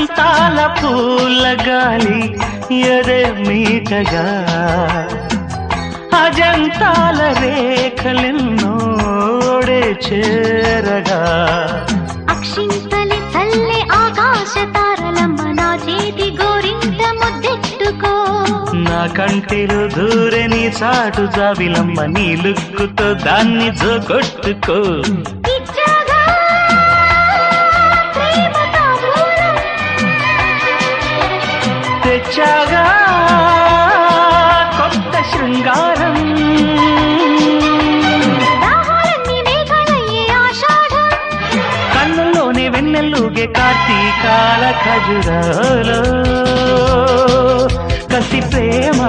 వసంతాల పూల గాలి ఎదే మీటగా అజంతాల రేఖలెన్నోడే చేరగా అక్షింతలి చల్లే ఆకాశ తారలమ్మ నా చేతి గోరింట ముద్దెట్టుకో నా కంటిలో దూరని చాటు జాబిలమ్మ నీ లుక్కుతో దాన్ని జోకొట్టుకో ఇచ్చగా ప్రేమ తాంబూలం తెచ్చాగా కొత్త శృంగారం దాహాలన్నీ మేఘాలయ్యే ఆషాఢం కన్నుల్లోనే వెన్నెల్లుగే కార్తీకాల ఖజురాలో కసి ప్రేమ